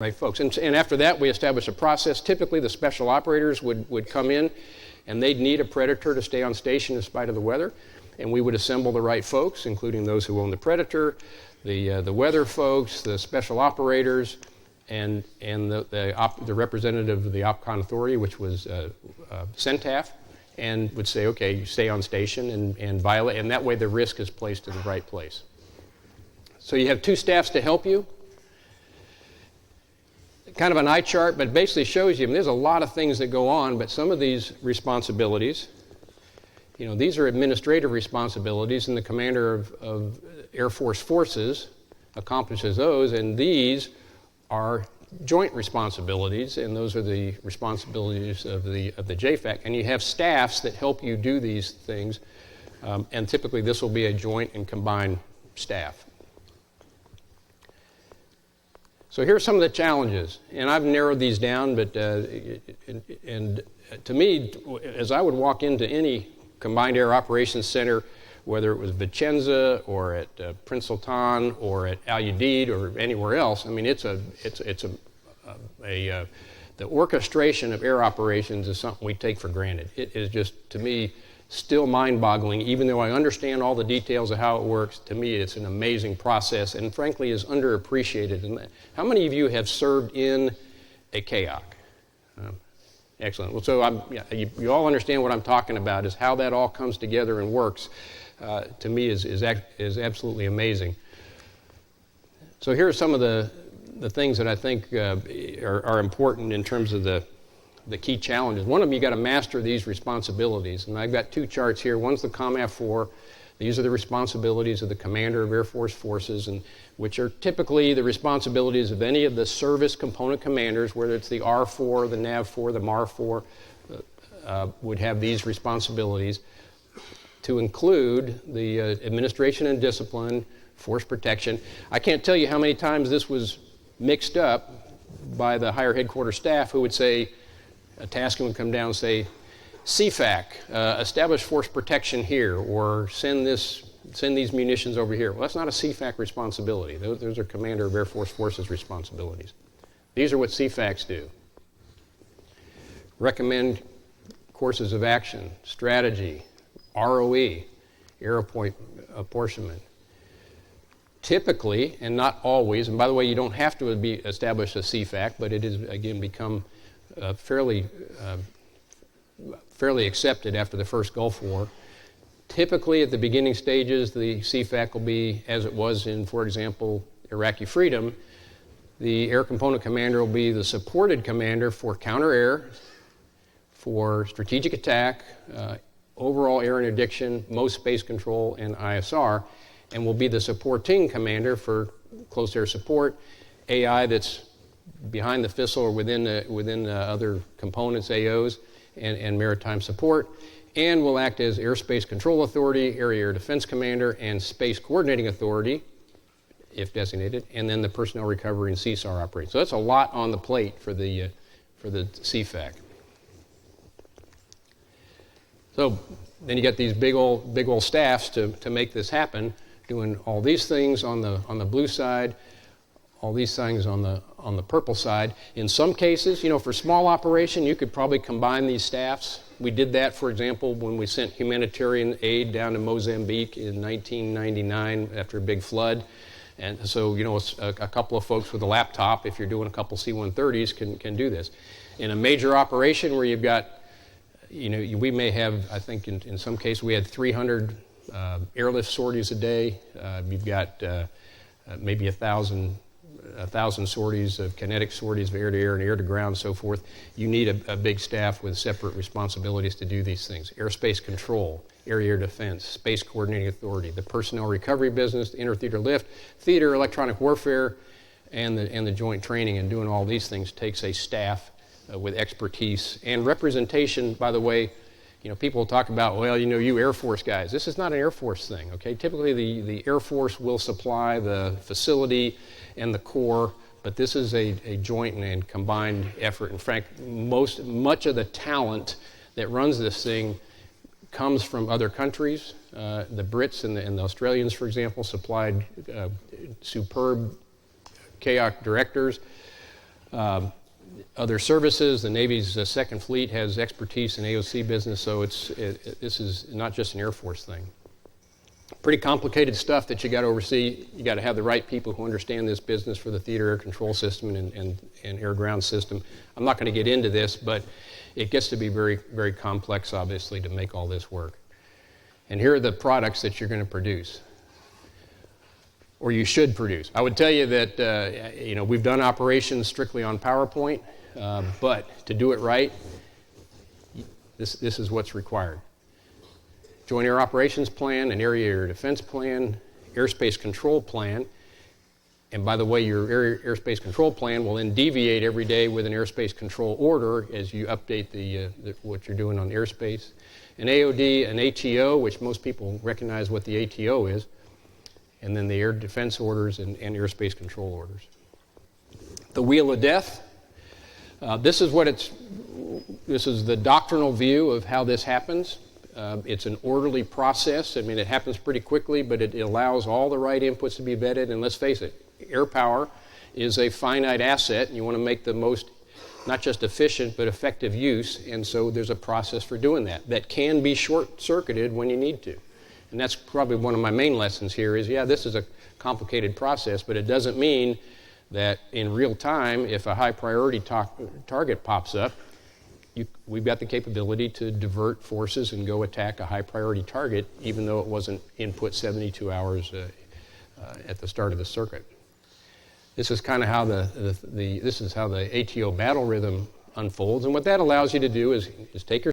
right folks. And after that, we establish a process. Typically, the special operators would come in, and they'd need a Predator to stay on station in spite of the weather. And we would assemble the right folks, including those who own the Predator, the weather folks, the special operators, and the representative of the OPCON authority, which was CENTAF, and would say, okay, you stay on station and violate, and that way the risk is placed in the right place. So you have two staffs to help you. Kind of an eye chart, but basically shows you, there's a lot of things that go on, but some of these responsibilities, these are administrative responsibilities, and the commander of Air Force forces accomplishes those, and these are joint responsibilities, and those are the responsibilities of the JFAC. And you have staffs that help you do these things, and typically this will be a joint and combined staff. So here are some of the challenges, and I've narrowed these down, but and to me, as I would walk into any Combined Air Operations Center, whether it was Vicenza or at Prince Sultan or at Al Udeid or anywhere else, the orchestration of air operations is something we take for granted. It is just, to me, still mind-boggling. Even though I understand all the details of how it works, to me it's an amazing process and frankly is underappreciated. And how many of you have served in a KAOC? Excellent. Well, so you all understand what I'm talking about, is how that all comes together and works. To me is absolutely amazing. So here are some of the things that I think are important in terms of the key challenges. One of them, you got to master these responsibilities. And I've got two charts here. One's the COMAF 4. These are the responsibilities of the Commander of Air Force Forces, and which are typically the responsibilities of any of the service component commanders, whether it's the R4, the NAV4, the MAR4, would have these responsibilities, to include the administration and discipline, force protection. I can't tell you how many times this was mixed up by the higher headquarters staff, who would say, a tasking would come down and say, CFAC, establish force protection here, or send these munitions over here. Well, that's not a CFAC responsibility. Those are Commander of Air Force Forces responsibilities. These are what CFACs do. Recommend courses of action, strategy, ROE, air apportionment. Typically, and not always, and by the way, you don't have to establish a CFAC, but it is, again, become fairly accepted after the first Gulf War. Typically, at the beginning stages, the CFAC will be, as it was in, for example, Iraqi Freedom, the air component commander will be the supported commander for counter-air, for strategic attack, overall air interdiction, most space control, and ISR, and will be the supporting commander for close air support, AI that's behind the FISL or within the other components, AOs, and maritime support, and will act as airspace control authority, area air defense commander, and space coordinating authority, if designated, and then the personnel recovery and CSAR operating. So that's a lot on the plate for the CFAC. So then you got these big old staffs to make this happen, doing all these things on the blue side, all these things on the purple side. In some cases, for small operation, you could probably combine these staffs. We did that, for example, when we sent humanitarian aid down to Mozambique in 1999 after a big flood. And so, a couple of folks with a laptop, if you're doing a couple C-130s, can do this. In a major operation where you've got, we may have, I think in some cases, we had 300 airlift sorties a day. You've got maybe 1,000 sorties of kinetic sorties of air-to-air and air-to-ground and so forth. You need a big staff with separate responsibilities to do these things. Airspace control, area air defense, space coordinating authority, the personnel recovery business, the inter-theater lift, theater, electronic warfare, and the joint training. And doing all these things takes a staff with expertise and representation. By the way, people talk about, you Air Force guys. This is not an Air Force thing, okay? Typically, the Air Force will supply the facility and the core, but this is a joint and combined effort. In fact, much of the talent that runs this thing comes from other countries. The Brits and the Australians, for example, supplied superb KAOC directors. Other services, the Navy's Second Fleet has expertise in AOC business, so this is not just an Air Force thing. Pretty complicated stuff that you got to oversee. You got to have the right people who understand this business for the theater air control system and air-ground system. I'm not going to get into this, but it gets to be very, very complex, obviously, to make all this work. And here are the products that you're going to produce, or you should produce. I would tell you that we've done operations strictly on PowerPoint, but to do it right, this is what's required. Joint Air Operations Plan, an Area Air Defense Plan, Airspace Control Plan, and by the way, your Airspace Control Plan will then deviate every day with an Airspace Control Order as you update what you're doing on airspace. An AOD, an ATO, which most people recognize what the ATO is, and then the Air Defense Orders and Airspace Control Orders. The Wheel of Death, this is the doctrinal view of how this happens. It's an orderly process. I mean, it happens pretty quickly, but it allows all the right inputs to be vetted. And let's face it, air power is a finite asset, and you want to make the most, not just efficient, but effective use. And so there's a process for doing that. That can be short-circuited when you need to. And that's probably one of my main lessons here is, yeah, this is a complicated process, but it doesn't mean that in real time, if a high priority target pops up, we've got the capability to divert forces and go attack a high priority target, even though it wasn't input 72 hours at the start of the circuit. This is kind of how the ATO battle rhythm unfolds, and what that allows you to do is take your